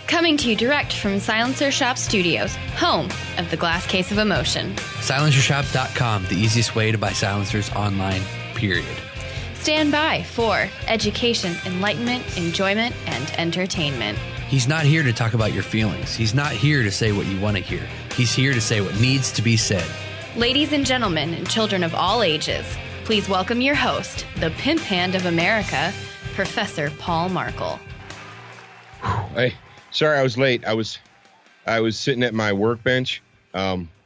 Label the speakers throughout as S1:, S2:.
S1: Coming to you direct from Silencer Shop Studios, home of the glass case of emotion.
S2: SilencerShop.com, the easiest way to buy silencers online, period.
S1: Stand by for education, enlightenment, enjoyment, and entertainment.
S2: He's not here to talk about your feelings. He's not here to say what you want to hear. He's here to say what needs to be said.
S1: Ladies and gentlemen, and children of all ages, please welcome your host, the pimp hand of America, Professor Paul Markle.
S3: Hey, sorry I was late. I was sitting at my workbench,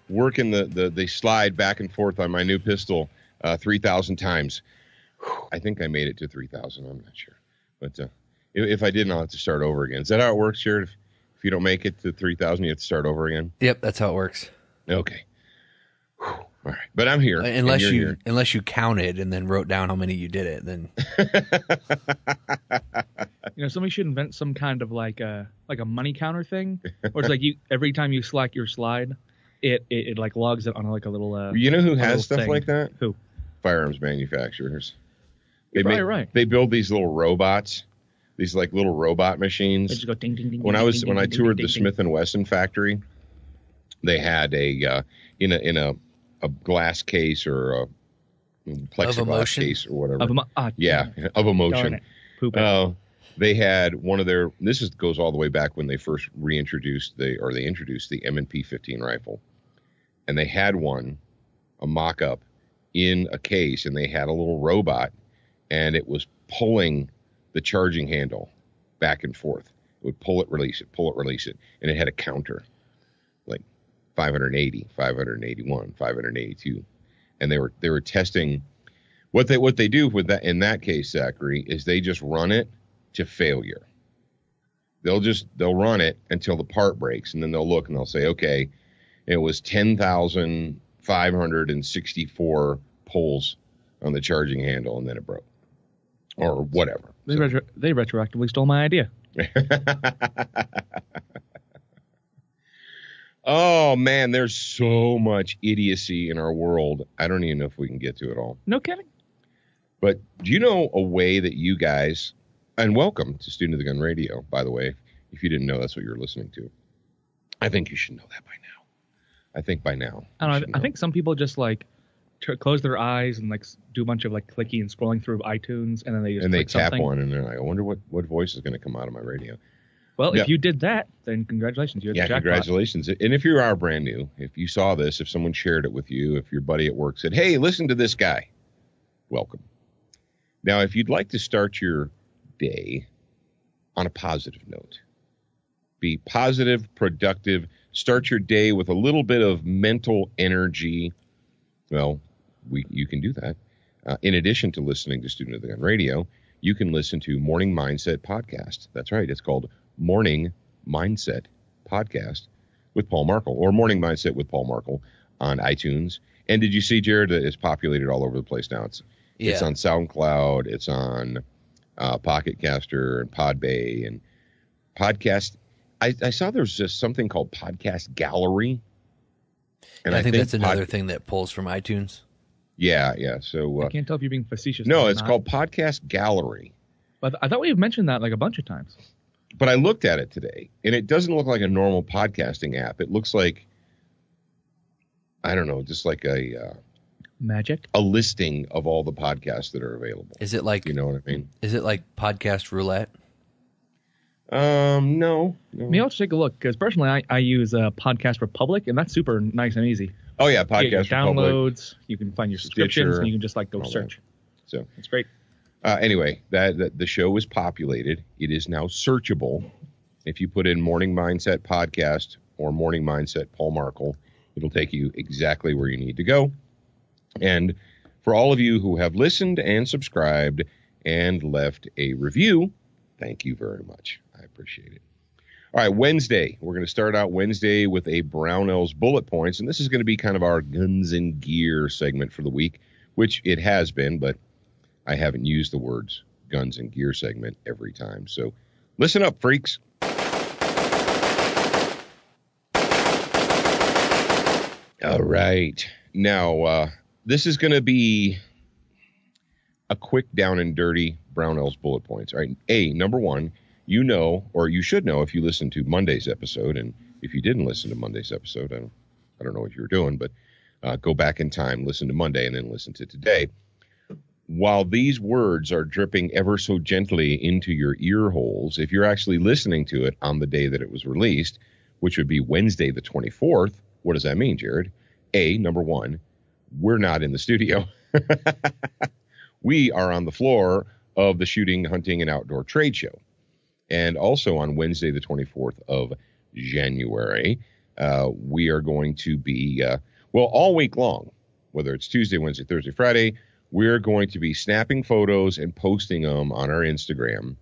S3: working the slide back and forth on my new pistol 3,000 times. I think I made it to 3,000. I'm not sure, but if I didn't, I'll have to start over again. Is that how it works, Jarrad? If you don't make it to 3,000, you have to start over again.
S2: Yep, that's how it works.
S3: Okay. All right, but I'm here.
S2: Unless you counted and then wrote down how many you did it, then.
S4: Somebody should invent some kind of like a money counter thing, or it's like every time you slack your slide, it like logs it on like a little.
S3: You know who has stuff
S4: thing.
S3: like that?
S4: Who?
S3: Firearms manufacturers.
S4: You're probably right.
S3: They build these little robots, these like little robot machines.
S4: They just go ding ding ding.
S3: When I toured the Smith & Wesson factory, they had a in a glass case or a plexiglass case or whatever. Of emotion. They had one of their. Goes all the way back when they first introduced the M&P 15 rifle, and they had a mock-up in a case, and they had a little robot, and it was pulling the charging handle back and forth. It would pull it, release it, and it had a counter, like 580, 581, 582, and they were testing. What they do with that in that case, Zachary, is they just run it to failure. They'll run it until the part breaks, and then they'll look and they'll say, okay, it was 10,564 pulls on the charging handle, and then it broke, or whatever.
S4: They retroactively stole my idea.
S3: Oh man, there's so much idiocy in our world. I don't even know if we can get to it all.
S4: No kidding.
S3: But do you know a way that you guys, and welcome to Student of the Gun Radio, by the way, if you didn't know that's what you're listening to. I think you should know that by now. I think by now.
S4: I don't know. I think some people just like close their eyes and like do a bunch of like clicking and scrolling through iTunes, and then they just
S3: tap
S4: something.
S3: one, and they're like, I wonder what voice is going to come out of my radio.
S4: Well, if you did that, then congratulations. You had the jackpot.
S3: Congratulations. And if you are brand new, if you saw this, if someone shared it with you, if your buddy at work said, hey, listen to this guy, welcome. Now, if you'd like to start your day on a positive note, be positive, productive, start your day with a little bit of mental energy, well, you can do that. In addition to listening to Student of the Gun Radio, you can listen to Morning Mindset Podcast. That's right. It's called Morning Mindset Podcast with Paul Markle, or Morning Mindset with Paul Markle on iTunes. And did you see, Jarrad, it's populated all over the place now. It's on SoundCloud. It's on Pocket Caster and Podbay and Podcast. I saw there's just something called Podcast Gallery.
S2: And I think that's another thing that pulls from iTunes.
S3: Yeah. So
S4: I can't tell if you're being facetious.
S3: No, it's called Podcast Gallery.
S4: But I thought we've mentioned that like a bunch of times.
S3: But I looked at it today, and it doesn't look like a normal podcasting app. It looks like, I don't know, just like a listing of all the podcasts that are available.
S2: Is it like,
S3: you know what I mean?
S2: Is it like Podcast Roulette?
S3: No.
S4: Maybe I'll just take a look, because personally I use Podcast Republic, and that's super nice and easy.
S3: Oh yeah, Podcast Republic.
S4: Downloads, you can find your subscriptions, and you can just like go search.
S3: So
S4: it's great.
S3: Anyway, that the show is populated. It is now searchable. If you put in Morning Mindset Podcast or Morning Mindset Paul Markle, it'll take you exactly where you need to go. And for all of you who have listened and subscribed and left a review, thank you very much. I appreciate it. All right, Wednesday. We're going to start out Wednesday with a Brownells bullet points, and this is going to be kind of our guns and gear segment for the week, which it has been, but I haven't used the words guns and gear segment every time. So listen up, freaks. All right. Now, this is going to be a quick down and dirty Brownells bullet points. All right. Number one, you know, or you should know if you listened to Monday's episode, and if you didn't listen to Monday's episode, I don't know what you were doing, but go back in time, listen to Monday, and then listen to today. While these words are dripping ever so gently into your ear holes, if you're actually listening to it on the day that it was released, which would be Wednesday the 24th, what does that mean, Jarrad? Number one, we're not in the studio. We are on the floor of the Shooting, Hunting, and Outdoor Trade Show. And also on Wednesday the 24th of January, we are going to be, all week long, whether it's Tuesday, Wednesday, Thursday, Friday, we're going to be snapping photos and posting them on our Instagram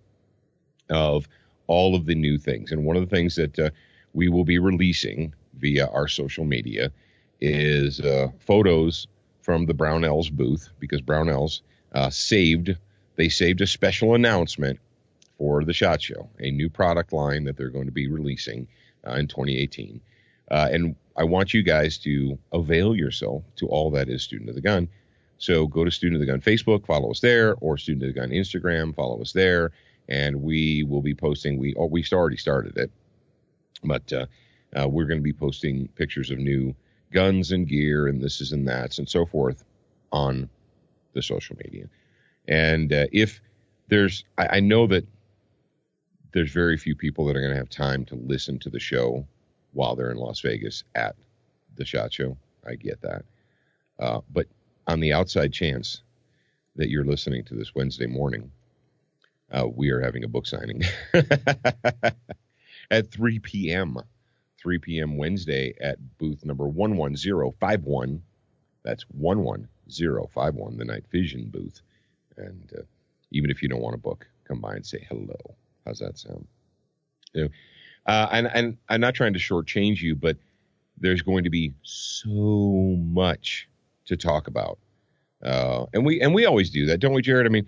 S3: of all of the new things. And one of the things that we will be releasing via our social media is photos from the Brownells booth, because Brownells saved a special announcement for the SHOT Show, a new product line that they're going to be releasing in 2018. And I want you guys to avail yourself to all that is Student of the Gun. So go to Student of the Gun Facebook, follow us there, or Student of the Gun Instagram, follow us there, and we will be posting. We already started it, but we're going to be posting pictures of new guns and gear and this and that's and so forth on the social media. And if there's, I know that there's very few people that are going to have time to listen to the show while they're in Las Vegas at the SHOT Show. I get that. But on the outside chance that you're listening to this Wednesday morning, we are having a book signing at 3 p.m. 3 p.m. Wednesday at booth number 11051. That's 11051, the Night Vision booth. And even if you don't want a book, come by and say hello. How's that sound? You know, and I'm not trying to shortchange you, but there's going to be so much to talk about. And we always do that, don't we, Jarrad? I mean,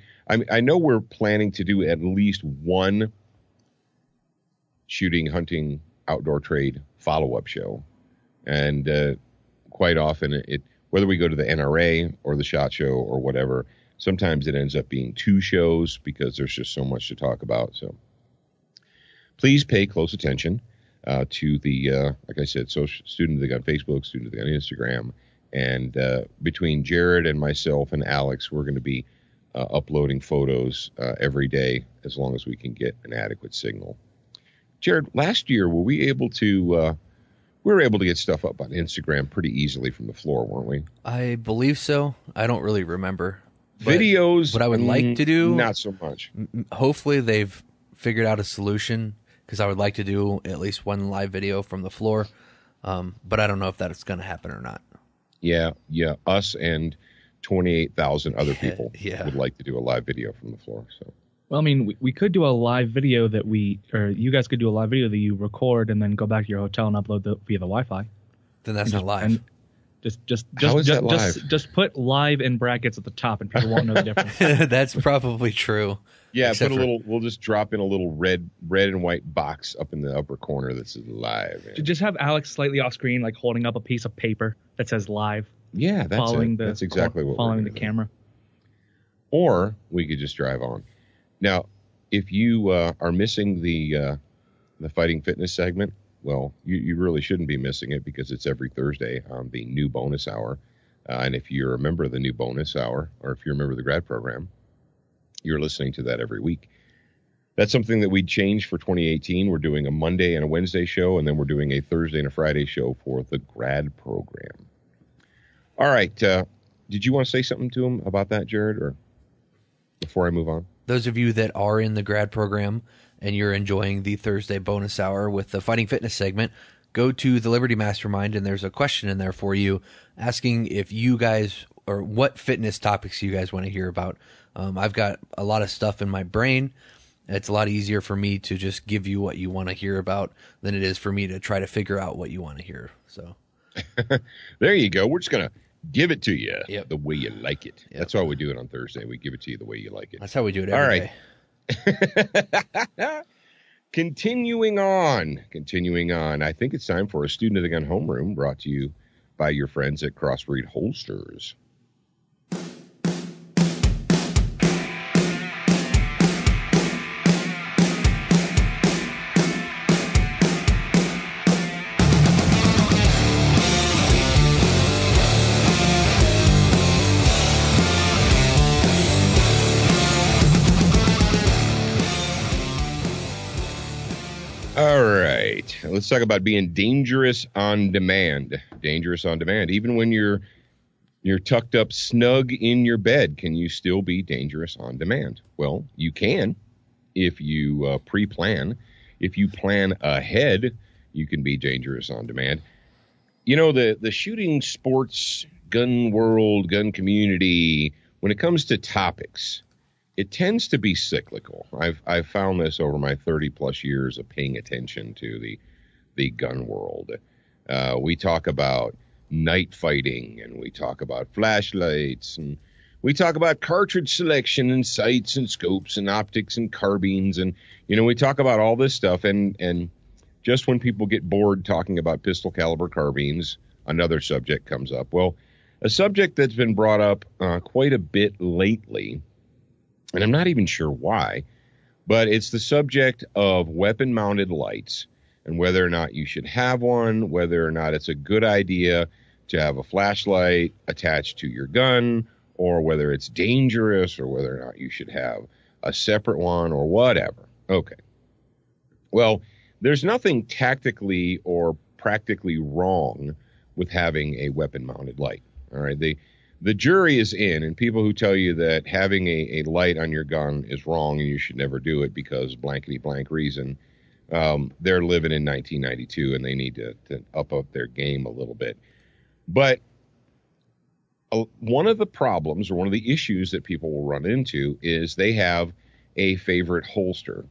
S3: I know we're planning to do at least one shooting, hunting, outdoor trade follow-up show. And quite often, whether we go to the NRA or the SHOT Show or whatever, sometimes it ends up being two shows because there's just so much to talk about. So please pay close attention to the, like I said, Student of the Gun Facebook, Student of the Gun Instagram. And between Jarrad and myself and Alex, we're going to be uploading photos every day as long as we can get an adequate signal. Jarrad, last year, were we able to get stuff up on Instagram pretty easily from the floor, weren't we?
S2: I believe so. I don't really remember.
S3: Videos,
S2: what I would like to do,
S3: not so much.
S2: Hopefully they've figured out a solution, because I would like to do at least one live video from the floor. But I don't know if that's going to happen or not. Yeah.
S3: Us and 28,000 other people would like to do a live video from the floor. So,
S4: well, I mean, we could do a live video you guys could do a live video that you record and then go back to your hotel and upload via the Wi-Fi.
S2: Then that's not live.
S4: Just put live in brackets at the top, and people won't know the difference.
S2: That's probably true.
S3: Yeah, we'll just drop in a little red and white box up in the upper corner that says live.
S4: Just have Alex slightly off screen, like holding up a piece of paper that says live.
S3: Yeah, that's exactly what
S4: following
S3: we're
S4: the camera.
S3: Or we could just drive on. Now, if you are missing the Fighting Fitness segment, well, you really shouldn't be missing it, because it's every Thursday on the new bonus hour. And if you're a member of the new bonus hour, or if you're a member of the grad program, you're listening to that every week. That's something that we changed for 2018. We're doing a Monday and a Wednesday show, and then we're doing a Thursday and a Friday show for the grad program. All right. Did you want to say something to him about that, Jarrad, or before I move on?
S2: Those of you that are in the grad program and you're enjoying the Thursday bonus hour with the Fighting Fitness segment, go to the Liberty Mastermind, and there's a question in there for you asking if you guys, or what fitness topics you guys want to hear about. I've got a lot of stuff in my brain. It's a lot easier for me to just give you what you want to hear about than it is for me to try to figure out what you want to hear. So
S3: there you go. We're just going to give it to you the way you like it. Yep. That's why we do it on Thursday. We give it to you the way you like it.
S2: That's how we do it every day.
S3: Continuing on. I think it's time for a Student of the Gun Homeroom, brought to you by your friends at Crossbreed Holsters. All right. Let's talk about being dangerous on demand. Dangerous on demand. Even when you're tucked up snug in your bed, can you still be dangerous on demand? Well, you can if you pre-plan. If you plan ahead, you can be dangerous on demand. You know, the shooting sports, gun world, gun community, when it comes to topics, it tends to be cyclical. I've found this over my 30 plus years of paying attention to the gun world. We talk about night fighting, and we talk about flashlights, and we talk about cartridge selection and sights and scopes and optics and carbines, and we talk about all this stuff. And just when people get bored talking about pistol caliber carbines, another subject comes up. Well, a subject that's been brought up quite a bit lately, and I'm not even sure why, but it's the subject of weapon-mounted lights and whether or not you should have one, whether or not it's a good idea to have a flashlight attached to your gun, or whether it's dangerous, or whether or not you should have a separate one, or whatever. Okay. Well, there's nothing tactically or practically wrong with having a weapon-mounted light. All right. The jury is in, and people who tell you that having a light on your gun is wrong and you should never do it because blankety blank reason, they're living in 1992 and they need to up their game a little bit. But one of the problems, or one of the issues that people will run into, is they have a favorite holster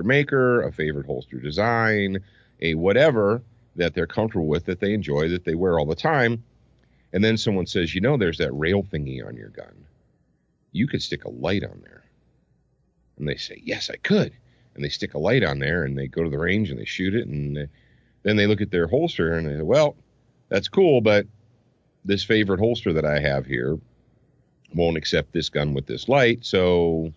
S3: maker, a favorite holster design, a whatever that they're comfortable with, that they enjoy, that they wear all the time. And then someone says, there's that rail thingy on your gun. You could stick a light on there. And they say, yes, I could. And they stick a light on there, and they go to the range and they shoot it. And then they look at their holster and they say, well, that's cool, but this favorite holster that I have here won't accept this gun with this light, so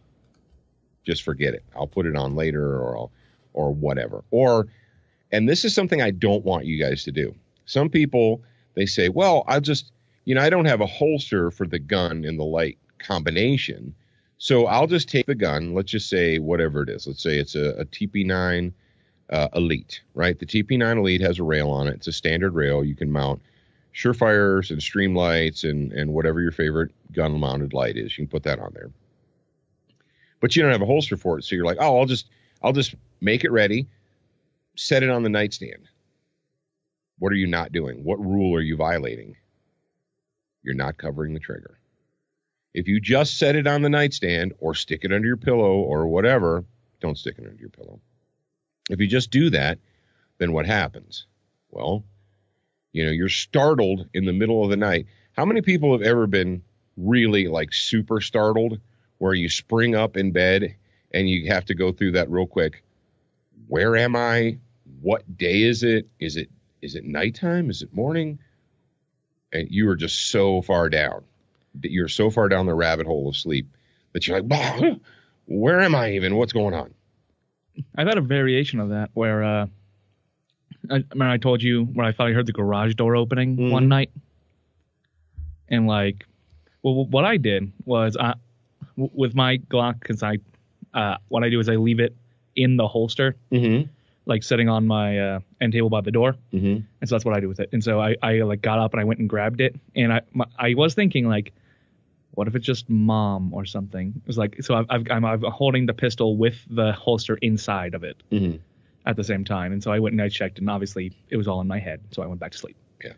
S3: just forget it. I'll put it on later, or whatever. And this is something I don't want you guys to do. Some people, they say, well, I don't have a holster for the gun and the light combination, so I'll just take the gun. Let's just say whatever it is. Let's say it's a TP9 Elite, right? The TP9 Elite has a rail on it. It's a standard rail. You can mount Surefires and Streamlights and whatever your favorite gun-mounted light is. You can put that on there. But you don't have a holster for it, so you're like, oh, I'll just make it ready, set it on the nightstand. What are you not doing? What rule are you violating? You're not covering the trigger. If you just set it on the nightstand or stick it under your pillow or whatever, don't stick it under your pillow. If you just do that, then what happens? Well, you're startled in the middle of the night. How many people have ever been really super startled, where you spring up in bed and you have to go through that real quick? Where am I? What day is it? Is it nighttime? Is it morning? And you are just so far down. You're so far down the rabbit hole of sleep that you're like, bah, where am I even? What's going on?
S4: I've had a variation of that where I told you where I thought I heard the garage door opening one night. And what I did was with my Glock, because what I do is I leave it in the holster, sitting on my end table by the door. And so that's what I do with it. And so I got up and I went and grabbed it. And I was thinking, what if it's just mom or something? It was I'm holding the pistol with the holster inside of it at the same time. And so I went and I checked, and obviously it was all in my head. So I went back to sleep.
S3: Yeah.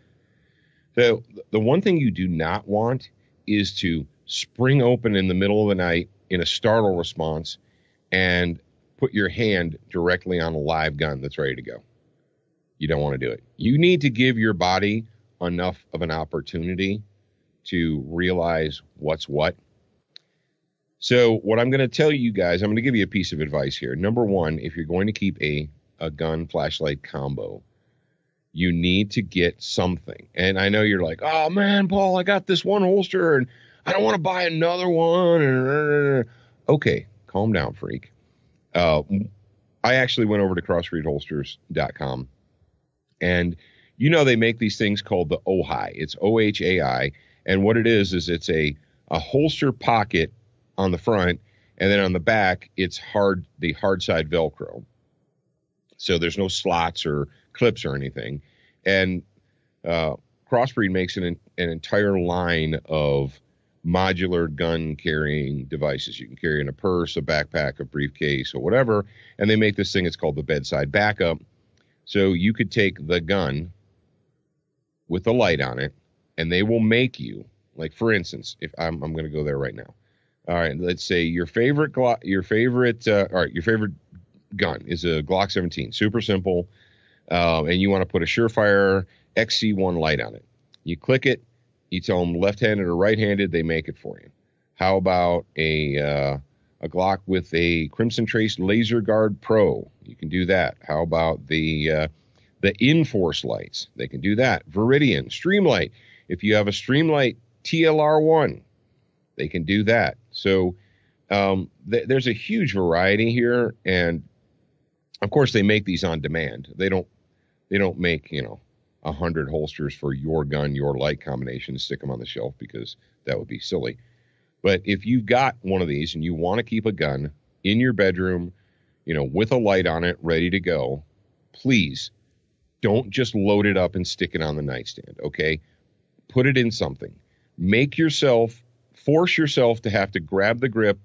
S3: So the one thing you do not want is to spring open in the middle of the night in a startle response and put your hand directly on a live gun that's ready to go. You don't want to do it. You need to give your body enough of an opportunity to realize what's what. So what I'm going to tell you guys, I'm going to give you a piece of advice here. Number one, if you're going to keep a gun flashlight combo, you need to get something. And I know you're like, oh man, Paul, I got this one holster and I don't want to buy another one. Okay, calm down, freak. I actually went over to crossbreedholsters.com, and they make these things called the OHI. It's OHAI. And what it is it's a holster pocket on the front, and then on the back, it's the hard side Velcro. So there's no slots or clips or anything. And Crossbreed makes an entire line of modular gun carrying devices. You can carry in a purse, a backpack, a briefcase, or whatever. And they make this thing, it's called the bedside backup. So you could take the gun with a light on it, and they will make you, like, for instance, if I'm going to go there right now. All right, let's say your favorite gun is a Glock 17, super simple, and you want to put a Surefire XC1 light on it. You click it, you tell them left-handed or right-handed, they make it for you. How about a Glock with a Crimson Trace Laser Guard Pro? You can do that. How about the Inforce lights? They can do that. Viridian, Streamlight. If you have a Streamlight TLR1, they can do that. So there's a huge variety here, and of course they make these on demand. They don't make 100 holsters for your gun, your light combination, stick them on the shelf, because that would be silly. But if you've got one of these and you want to keep a gun in your bedroom, with a light on it, ready to go, please don't just load it up and stick it on the nightstand, okay? Put it in something. Force yourself to have to grab the grip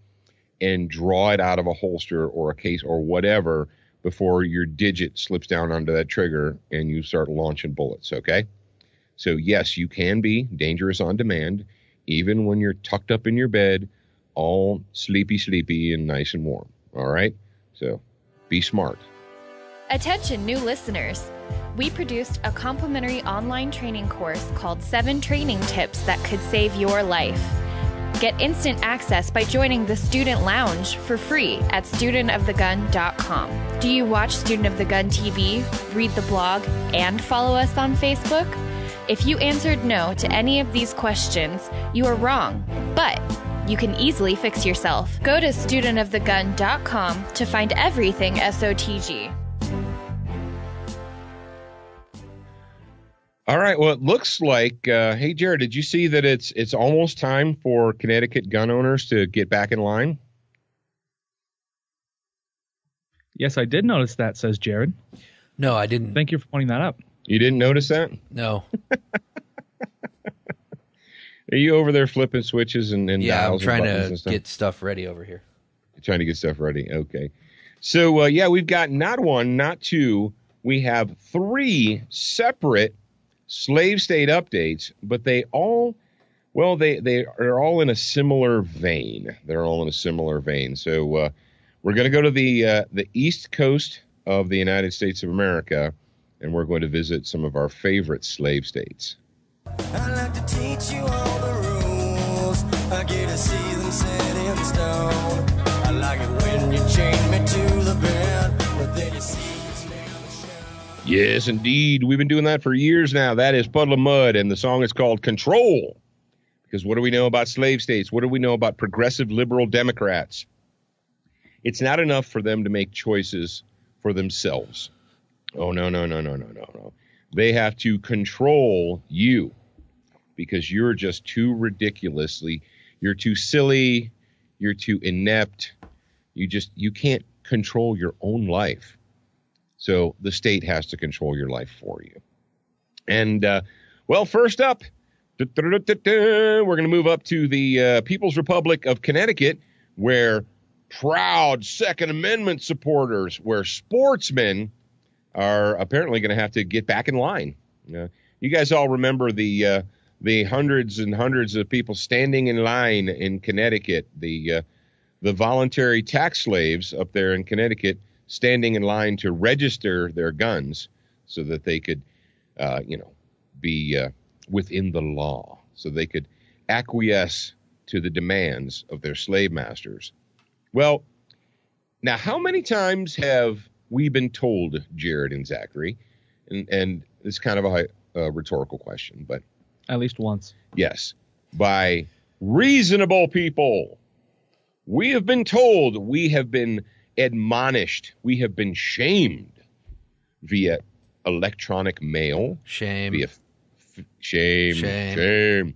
S3: and draw it out of a holster or a case or whatever before your digit slips down onto that trigger and you start launching bullets, okay? So yes, you can be dangerous on demand, even when you're tucked up in your bed, all sleepy and nice and warm, all right? So be smart.
S1: Attention, new listeners. We produced a complimentary online training course called 7 Training Tips That Could Save Your Life. Get instant access by joining the Student Lounge for free at studentofthegun.com. Do you watch Student of the Gun TV, read the blog, and follow us on Facebook? If you answered no to any of these questions, you are wrong, but you can easily fix yourself. Go to studentofthegun.com to find everything SOTG.
S3: All right. Well, it looks like, hey, Jarrad, did you see that it's almost time for Connecticut gun owners to get back in line?
S4: Yes, I did notice that, says Jarrad.
S2: No, I didn't.
S4: Thank you for pointing that out.
S3: You didn't notice that?
S2: No.
S3: Are you over there flipping switches and dials?
S2: Yeah, I'm trying to get stuff ready over here.
S3: You're trying to get stuff ready. Okay. So, we've got not one, not two. We have 3 separate slave state updates, but they are all in a similar vein. They're all in a similar vein. So we're going to go to the East Coast of the United States of America, and we're going to visit some of our favorite slave states.
S5: I like to teach you all the rules. I get to see them set in stone. I like it when you chain me to the bed, but then you see it's never shown.
S3: Yes, indeed. We've been doing that for years now. That is Puddle of Mud, and the song is called Control. Because what do we know about slave states? What do we know about progressive liberal Democrats? It's not enough for them to make choices for themselves. Oh, no. They have to control you because you're just too you're too silly, you're too inept. You can't control your own life. So the state has to control your life for you. And, first up, we're going to move up to the People's Republic of Connecticut, where proud Second Amendment supporters, where sportsmen are apparently going to have to get back in line. You guys all remember the hundreds and hundreds of people standing in line in Connecticut, the voluntary tax slaves up there in Connecticut standing in line to register their guns so that they could, be within the law, so they could acquiesce to the demands of their slave masters. Well, now how many times have we been told, Jarrad and Zachary, and it's kind of a rhetorical question, but
S4: at least once.
S3: Yes, by reasonable people, we have been told, we have been admonished, we have been shamed via electronic mail.
S2: Shame.
S3: Via shame.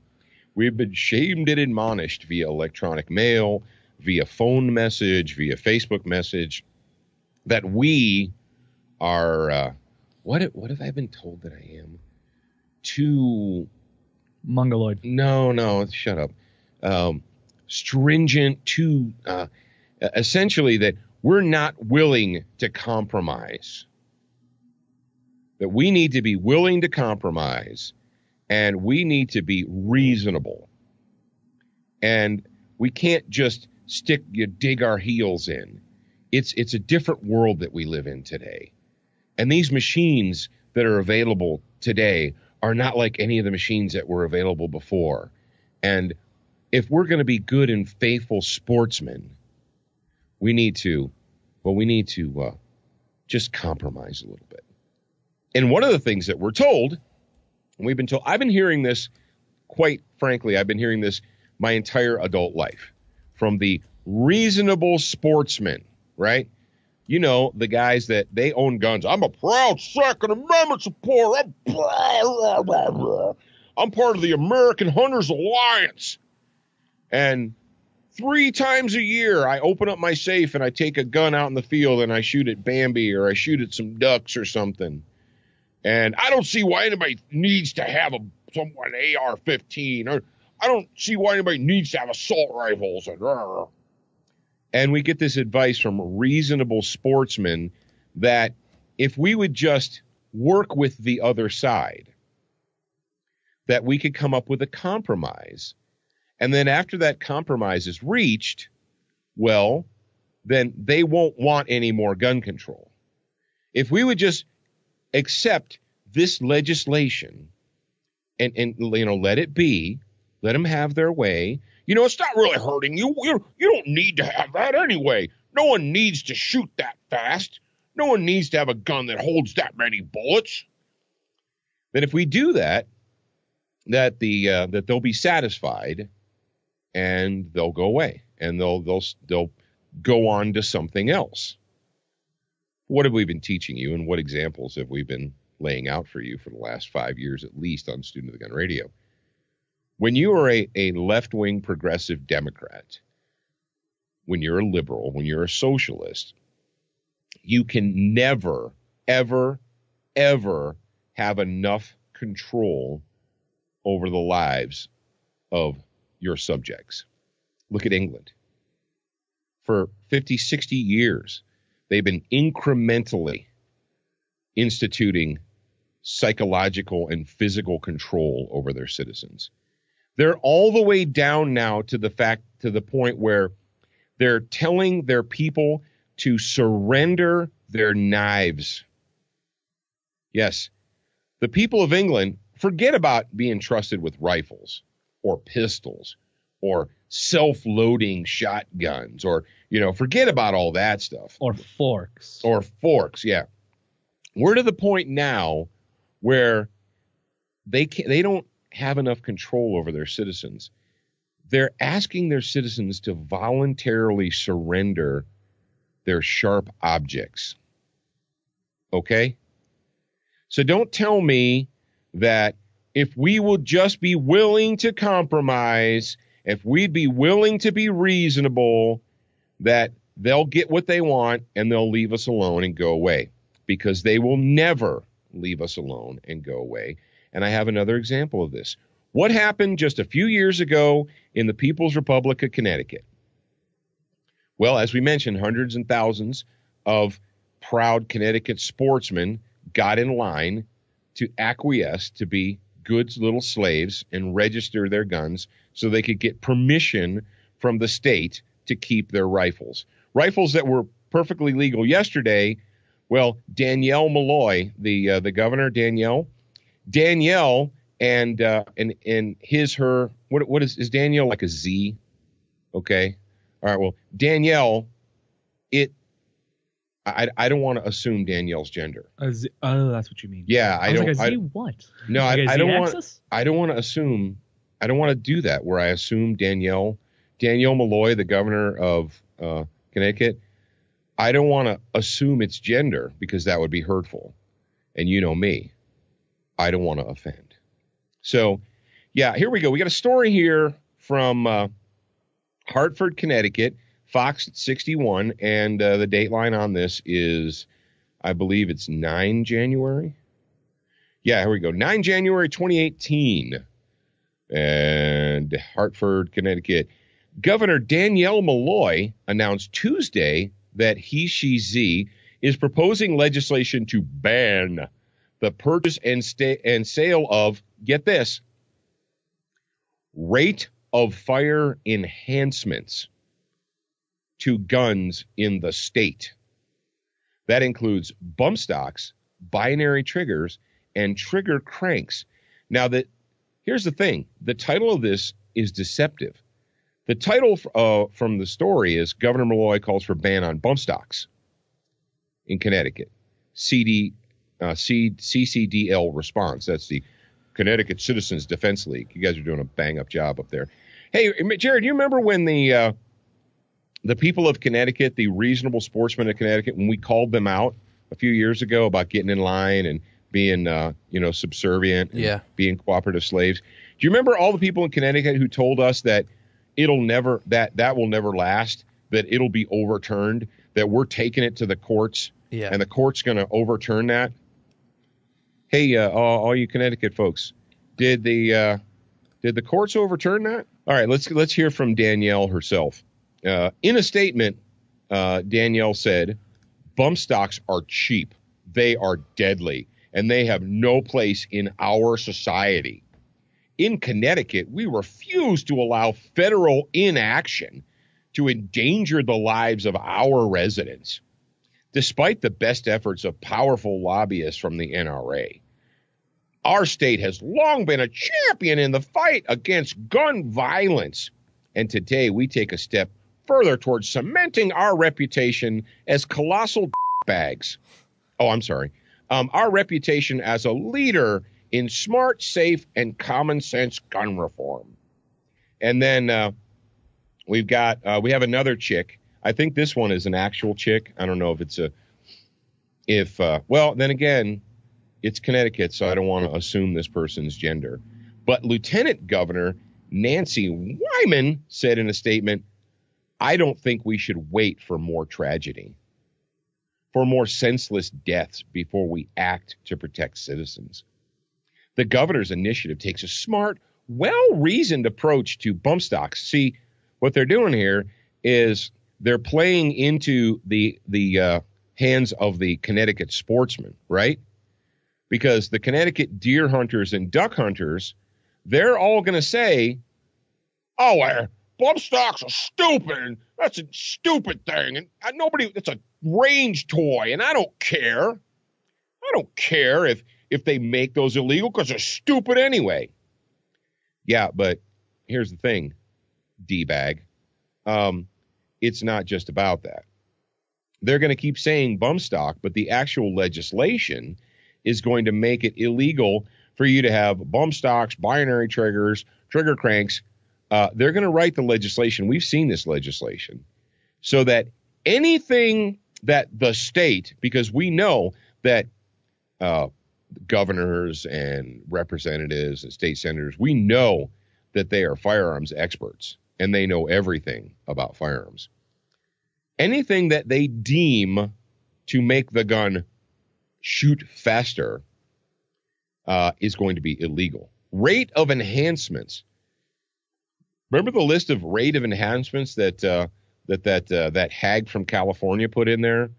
S3: We've been shamed and admonished via electronic mail, via phone message, via Facebook message, that we are what have I been told that I am? Too
S4: mongoloid.
S3: No, shut up. Stringent, too essentially that we're not willing to compromise. That we need to be willing to compromise, and we need to be reasonable. And we can't just dig our heels in. It's a different world that we live in today. And these machines that are available today are not like any of the machines that were available before. And if we're going to be good and faithful sportsmen, we need to just compromise a little bit. And one of the things that we're told, and I've been hearing this, quite frankly, I've been hearing this my entire adult life from the reasonable sportsmen, right? You know, the guys that they own guns. I'm a proud Second Amendment supporter. I'm part of the American Hunters Alliance. And 3 times a year, I open up my safe and I take a gun out in the field and I shoot at Bambi or I shoot at some ducks or something. And I don't see why anybody needs to have an AR-15, or I don't see why anybody needs to have assault rifles. And we get this advice from reasonable sportsmen that if we would just work with the other side, that we could come up with a compromise. And then after that compromise is reached, well, then they won't want any more gun control. If we would just accept this legislation and let it be, let them have their way. You know, it's not really hurting you. You don't need to have that anyway. No one needs to shoot that fast. No one needs to have a gun that holds that many bullets. Then if we do that, that they'll be satisfied and they'll go away and they'll go on to something else. What have we been teaching you, and what examples have we been laying out for you for the last 5 years at least on Student of the Gun Radio? When you are a left-wing progressive Democrat, when you're a liberal, when you're a socialist, you can never, ever, ever have enough control over the lives of your subjects. Look at England. For 50, 60 years, they've been incrementally instituting psychological and physical control over their citizens. They're all the way down now to the point where they're telling their people to surrender their knives. Yes, the people of England forget about being trusted with rifles or pistols or self-loading shotguns, or, forget about all that stuff.
S4: Or forks.
S3: Yeah. We're to the point now where they don't have enough control over their citizens. They're asking their citizens to voluntarily surrender their sharp objects. Okay? So don't tell me that if we would just be willing to compromise, if we'd be willing to be reasonable, that they'll get what they want and they'll leave us alone and go away. Because they will never leave us alone and go away. And I have another example of this. What happened just a few years ago in the People's Republic of Connecticut? Well, as we mentioned, hundreds and thousands of proud Connecticut sportsmen got in line to acquiesce to be good little slaves and register their guns so they could get permission from the state to keep their rifles. Rifles that were perfectly legal yesterday. Well, Danielle Malloy, the governor, Danielle, and her, what is Danielle like a Z? Okay. All right. Well, Danielle, I don't want to assume Danielle's gender.
S4: That's what you mean.
S3: Yeah.
S4: I don't. Like a Z what?
S3: No,
S4: like
S3: I don't want, I don't want to assume, I don't want to do that where I assume Danielle Malloy, the governor of Connecticut, I don't want to assume its gender because that would be hurtful. And you know me, I don't want to offend. So, yeah, here we go. We got a story here from Hartford, Connecticut, Fox 61, and the dateline on this is I believe it's 9 January. Yeah, here we go. 9 January 2018. And Hartford, Connecticut. Governor Danielle Malloy announced Tuesday that he, she, Z is proposing legislation to ban the purchase and sale of, get this, rate of fire enhancements to guns in the state. That includes bump stocks, binary triggers, and trigger cranks. Now, here's the thing. The title of this is deceptive. The title from the story is Governor Malloy calls for ban on bump stocks in Connecticut. CCDL response. That's the Connecticut Citizens Defense League. You guys are doing a bang-up job up there. Hey, Jarrad, do you remember when the people of Connecticut, the reasonable sportsmen of Connecticut, when we called them out a few years ago about getting in line and being, subservient, and being cooperative slaves? Do you remember all the people in Connecticut who told us that that will never last, that it'll be overturned, that we're taking it to the courts, and the court's going to overturn that? Hey, all you Connecticut folks, did the courts overturn that? All right, let's hear from Danielle herself. In a statement, Danielle said, "Bump stocks are cheap, they are deadly, and they have no place in our society. In Connecticut, we refuse to allow federal inaction to endanger the lives of our residents. Despite the best efforts of powerful lobbyists from the NRA, our state has long been a champion in the fight against gun violence. And today we take a step further towards cementing our reputation as colossal bags. Our reputation as a leader in smart, safe, and common sense gun reform." And then we have another chick. I think this one is an actual chick. I don't know if it's then again, it's Connecticut, so I don't want to assume this person's gender. But Lieutenant Governor Nancy Wyman said in a statement, "I don't think we should wait for more tragedy, for more senseless deaths before we act to protect citizens. The governor's initiative takes a smart, well-reasoned approach to bump stocks." See, what they're doing here is they're playing into the hands of the Connecticut sportsmen, right? Because the Connecticut deer hunters and duck hunters, they're all going to say, "Oh, bump stocks are stupid. That's a stupid thing. And it's a range toy, and I don't care. I don't care if they make those illegal because they're stupid anyway." Yeah, but here's the thing, D-bag. It's not just about that. They're going to keep saying bump stock, but the actual legislation is going to make it illegal for you to have bump stocks, binary triggers, trigger cranks. They're going to write the legislation. We've seen this legislation so that anything that the state, because we know that governors and representatives and state senators, we know that they are firearms experts and they know everything about firearms. Anything that they deem to make the gun shoot faster is going to be illegal. Rate of enhancements. Remember the list of rate of enhancements that hag from California put in there?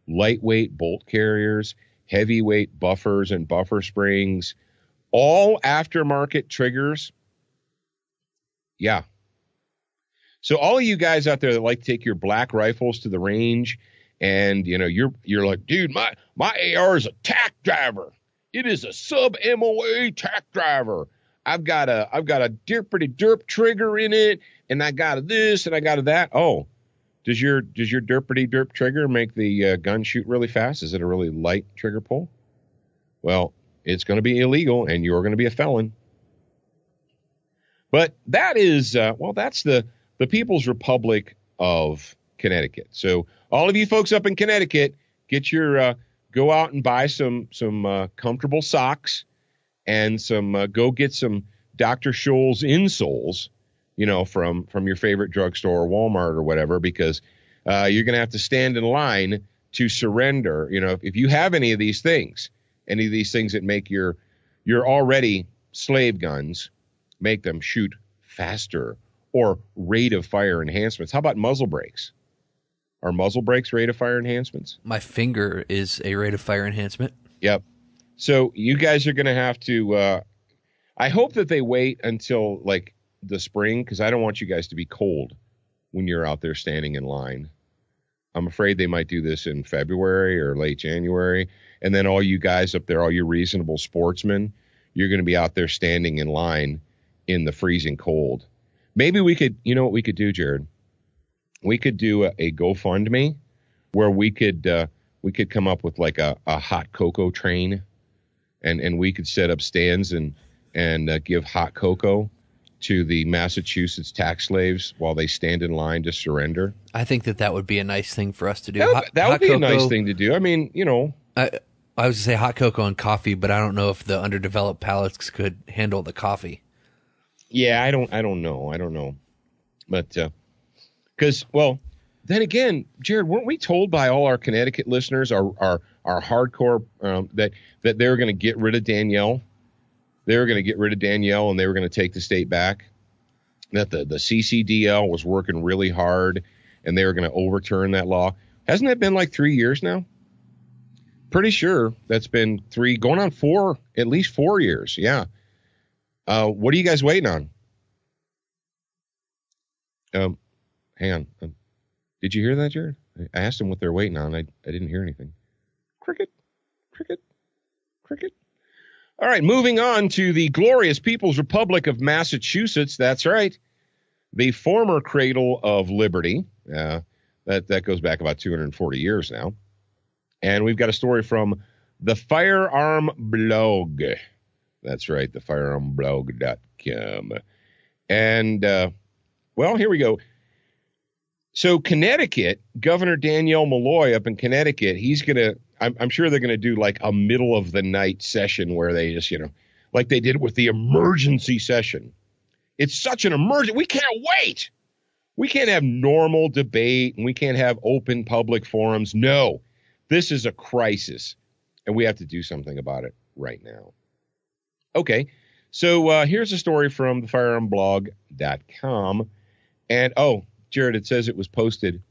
S3: Lightweight bolt carriers, heavyweight buffers and buffer springs, all aftermarket triggers. Yeah. So all of you guys out there that like to take your black rifles to the range, and you're like, "Dude, my AR is a tack driver. It is a sub MOA tack driver. I've got a derpity derp trigger in it, and I got a this and I got a that." Oh, does your derpity derp trigger make the gun shoot really fast? Is it a really light trigger pull? Well, it's going to be illegal, and you're going to be a felon. But that is that's the People's Republic of Connecticut. So all of you folks up in Connecticut, get your go out and buy some comfortable socks and go get some Dr. Scholl's insoles, from your favorite drugstore or Walmart or whatever, because you're going to have to stand in line to surrender. You know, if you have any of these things that make your already slave guns, make them shoot faster, or rate of fire enhancements. How about muzzle brakes? Are muzzle brakes rate of fire enhancements?
S2: My finger is a rate of fire enhancement.
S3: Yep. So you guys are going to have to, I hope that they wait until like the spring, because I don't want you guys to be cold when you're out there standing in line. I'm afraid they might do this in February or late January. And then all you guys up there, all you reasonable sportsmen, you're going to be out there standing in line in the freezing cold. Maybe we could, you know what we could do, Jarrad? We could do a GoFundMe where we could come up with like a hot cocoa train, and we could set up stands and give hot cocoa to the Massachusetts tax slaves while they stand in line to surrender.
S2: I think that would be a nice thing for us to do.
S3: That would be a nice thing to do. I mean, you know.
S2: I was going to say hot cocoa and coffee, but I don't know if the underdeveloped palates could handle the coffee. Yeah, I don't know.
S3: But, because, well, then again, Jarrad, weren't we told by all our Connecticut listeners, our hardcore, that they were going to get rid of Danielle? They were going to get rid of Danielle and they were going to take the state back? That the CCDL was working really hard and they were going to overturn that law? Hasn't that been like 3 years now? Pretty sure that's been 3, going on 4, at least 4 years. Yeah. What are you guys waiting on? Hang on. Did you hear that, Jarrad? I asked them what they're waiting on. I didn't hear anything. Cricket. All right, moving on to the glorious People's Republic of Massachusetts. That's right. The former cradle of liberty. That goes back about 240 years now. And we've got a story from the Firearm blog. That's right, the firearmblog.com. And, well, here we go. So Connecticut, Governor Danielle Malloy up in Connecticut, he's going to, I'm sure they're going to do like a middle of the night session where they just, you know, like they did with the emergency session. It's such an emergency. We can't wait. We can't have normal debate and we can't have open public forums. No, this is a crisis and we have to do something about it right now. Okay, so here's a story from the firearmblog.com. And, oh, Jarrad, it says it was posted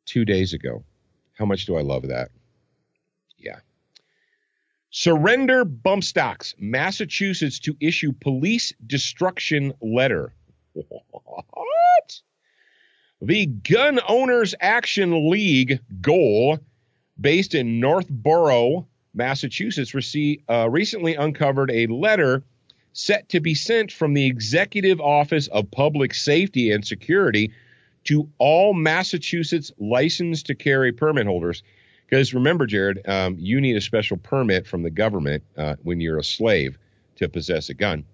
S3: 2 days ago. How much do I love that? Yeah. Surrender bump stocks. Massachusetts to issue police destruction letter. What? The Gun Owners Action League, GOAL, based in Northborough, Massachusetts, recently uncovered a letter set to be sent from the Executive Office of Public Safety and Security to all Massachusetts licensed to carry permit holders. Because remember, Jarrad, you need a special permit from the government when you're a slave to possess a gun.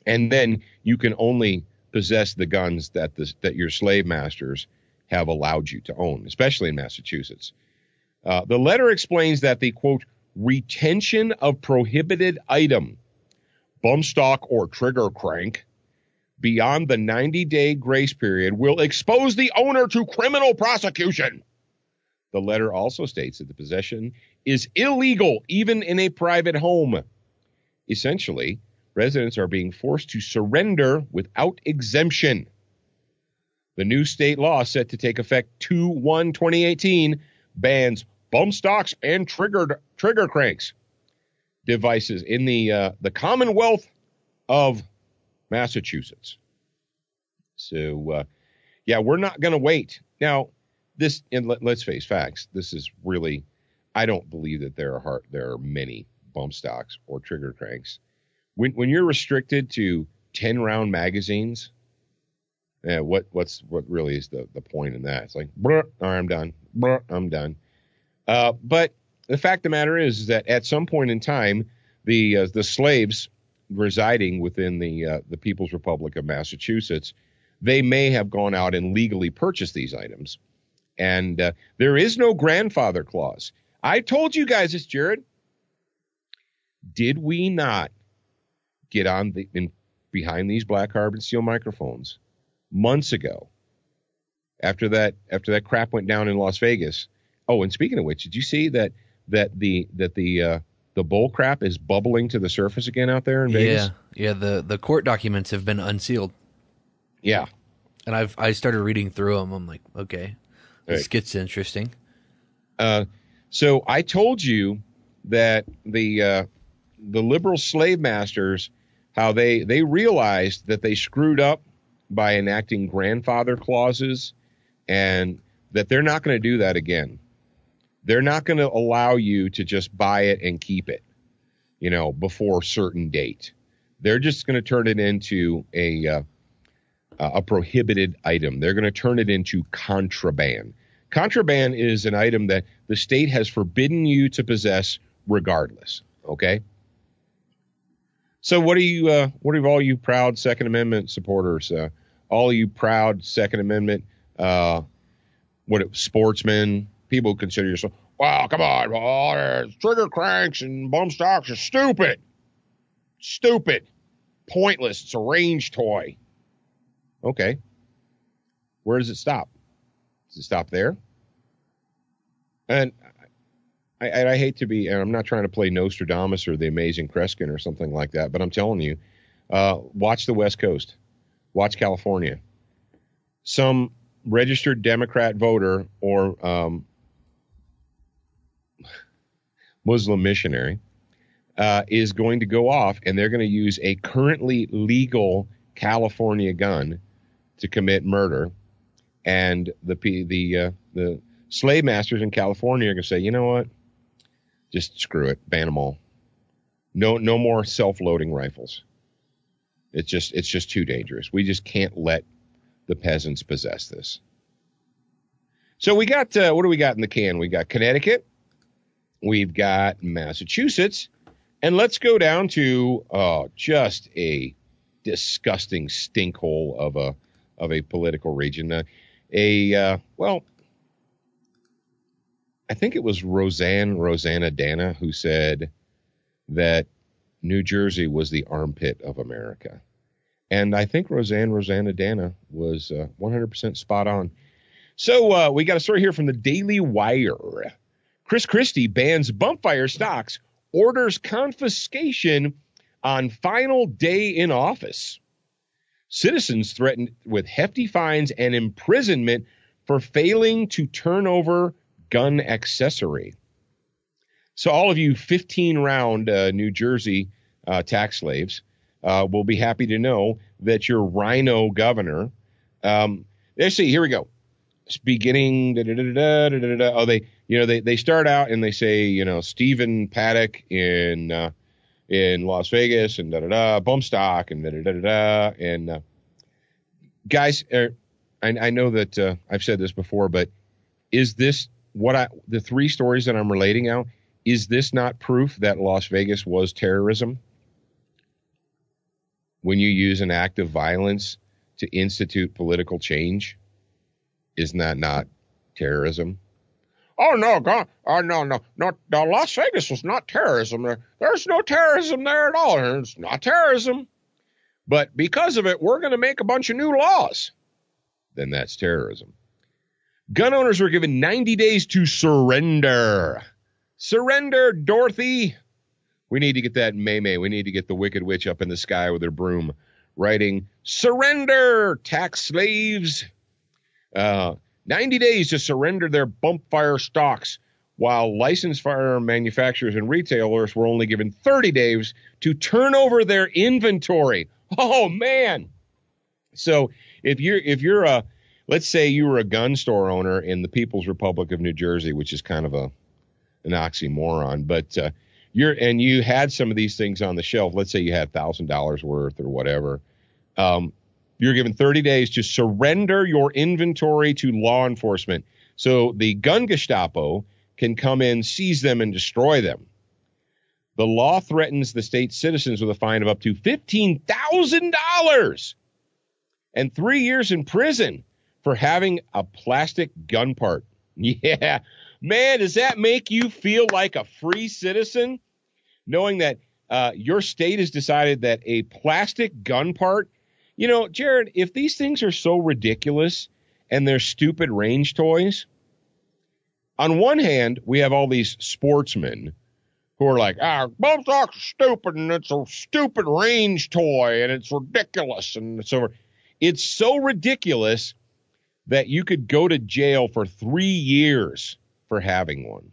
S3: And then you can only possess the guns that your slave masters have allowed you to own, especially in Massachusetts. The letter explains that the, quote, retention of prohibited item, bump stock or trigger crank, beyond the 90-day grace period will expose the owner to criminal prosecution. The letter also states that the possession is illegal even in a private home. Essentially, residents are being forced to surrender without exemption. The new state law set to take effect 2/1/2018 bans bump stocks and trigger cranks devices in the Commonwealth of Massachusetts. So, yeah, we're not going to wait. Now, this, and let's face facts, this is really, I don't believe that there are many bump stocks or trigger cranks. When you're restricted to 10-round magazines, what really is the point in that? It's like, all right, I'm done. I'm done. But the fact of the matter is that at some point in time, the slaves residing within the People's Republic of Massachusetts, they may have gone out and legally purchased these items. And there is no grandfather clause. I told you guys this, Jarrad. Did we not get on behind these black carbon steel microphones months ago after that crap went down in Las Vegas? Oh, and speaking of which, did you see that the bull crap is bubbling to the surface again out there in Vegas?
S2: Yeah. The court documents have been unsealed.
S3: Yeah.
S2: And I started reading through them. I'm like, okay, this gets interesting.
S3: So I told you that the liberal slave masters, how they realized that they screwed up by enacting grandfather clauses, and that they're not going to do that again. They're not going to allow you to just buy it and keep it, before a certain date. They're just going to turn it into a prohibited item. They're going to turn it into contraband. Contraband is an item that the state has forbidden you to possess regardless. Okay. So what are all you proud Second Amendment supporters, all you proud Second Amendment, sportsmen, people who consider yourself, wow, come on, trigger cranks and bump stocks are stupid, pointless. It's a range toy. Okay. Where does it stop? Does it stop there? And I hate to be, and I'm not trying to play Nostradamus or the Amazing Kreskin or something like that, but I'm telling you, watch the West Coast. Watch California. Some registered Democrat voter or Muslim missionary is going to go off, and they're going to use a currently legal California gun to commit murder, and the slave masters in California are going to say, you know what, just screw it, ban them all. No more self-loading rifles. It's just too dangerous. We just can't let the peasants possess this. So we got what do we got in the can? We got Connecticut, we've got Massachusetts, and let's go down to just a disgusting stinkhole of a political region. I think it was Rosanna Dana who said that New Jersey was the armpit of America. And I think Rosanna Dana was 100% spot on. So we got a story here from the Daily Wire. Chris Christie bans bumpfire stocks, orders confiscation on final day in office. Citizens threatened with hefty fines and imprisonment for failing to turn over gun accessory. So all of you 15-round New Jersey tax slaves will be happy to know that your rhino governor, let's see, here we go. It's beginning, oh, they start out and they say, Stephen Paddock in Las Vegas and bump stock and and guys, I know that I've said this before, but is this the three stories that I'm relating now, is this not proof that Las Vegas was terrorism? When you use an act of violence to institute political change, isn't that not terrorism? Oh, no, God. No. Las Vegas was not terrorism. There's no terrorism there at all. It's not terrorism. But because of it, we're going to make a bunch of new laws. Then that's terrorism. Gun owners were given 90 days to surrender. Surrender, Dorothy. We need to get that May. We need to get the Wicked Witch up in the sky with her broom, writing, surrender, tax slaves. 90 days to surrender their bump fire stocks, while licensed firearm manufacturers and retailers were only given 30 days to turn over their inventory. Oh, man. So if you're let's say you were a gun store owner in the People's Republic of New Jersey, which is kind of an oxymoron, but you had some of these things on the shelf. Let's say you had $1,000 worth or whatever. You're given 30 days to surrender your inventory to law enforcement, so the gun Gestapo can come in, seize them, and destroy them. The law threatens the state's citizens with a fine of up to $15,000 and 3 years in prison for having a plastic gun part. Yeah, man, does that make you feel like a free citizen, knowing that your state has decided that a plastic gun part, Jarrad, if these things are so ridiculous and they're stupid range toys, on one hand, we have all these sportsmen who are like, bump stocks are stupid, and it's a stupid range toy, and it's ridiculous. And so it's so ridiculous that you could go to jail for 3 years for having one.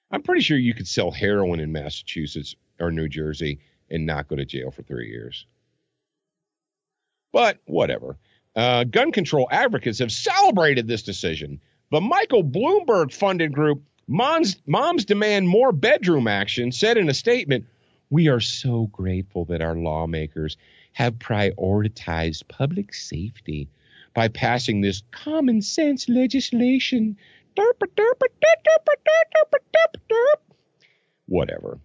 S3: I'm pretty sure you could sell heroin in Massachusetts or New Jersey and not go to jail for 3 years. But whatever. Gun control advocates have celebrated this decision. The Michael Bloomberg-funded group Moms Demand More Bedroom Action said in a statement, "We are so grateful that our lawmakers have prioritized public safety by passing this common sense legislation." Whatever.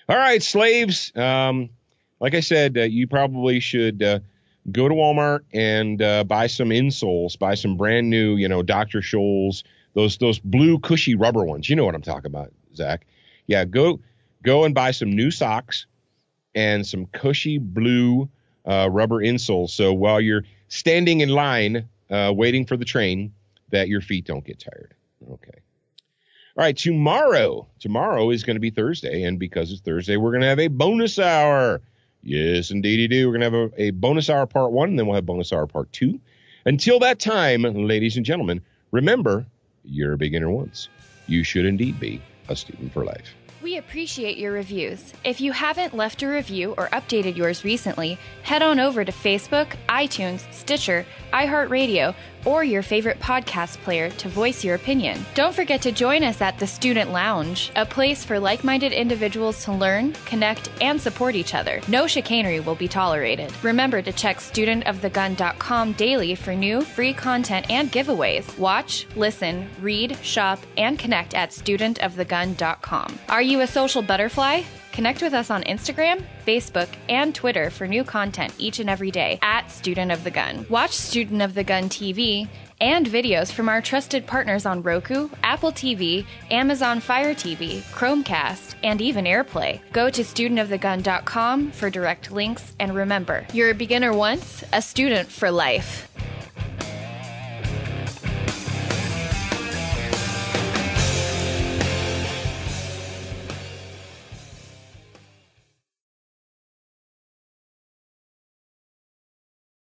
S3: All right, slaves. Like I said, you probably should go to Walmart and buy some insoles, buy some brand new, Dr. Scholl's, those blue cushy rubber ones. You know what I'm talking about, Zach. Yeah, go and buy some new socks and some cushy blue rubber insoles. So while you're standing in line waiting for the train, that your feet don't get tired. Okay. All right, tomorrow is going to be Thursday, and because it's Thursday, we're going to have a bonus hour. Yes, indeed, do. We're going to have a bonus hour part 1, and then we'll have bonus hour part 2. Until that time, ladies and gentlemen, remember, you're a beginner once. You should indeed be a student for life.
S1: We appreciate your reviews. If you haven't left a review or updated yours recently, head on over to Facebook, iTunes, Stitcher, iHeartRadio, or your favorite podcast player to voice your opinion. Don't forget to join us at the Student Lounge, a place for like-minded individuals to learn, connect, and support each other. No chicanery will be tolerated. Remember to check studentofthegun.com daily for new, free content and giveaways. Watch, listen, read, shop, and connect at studentofthegun.com. Are you a social butterfly? Connect with us on Instagram, Facebook, and Twitter for new content each and every day at Student of the Gun. Watch Student of the Gun TV and videos from our trusted partners on Roku, Apple TV, Amazon Fire TV, Chromecast, and even AirPlay. Go to studentofthegun.com for direct links, and remember, you're a beginner once, a student for life.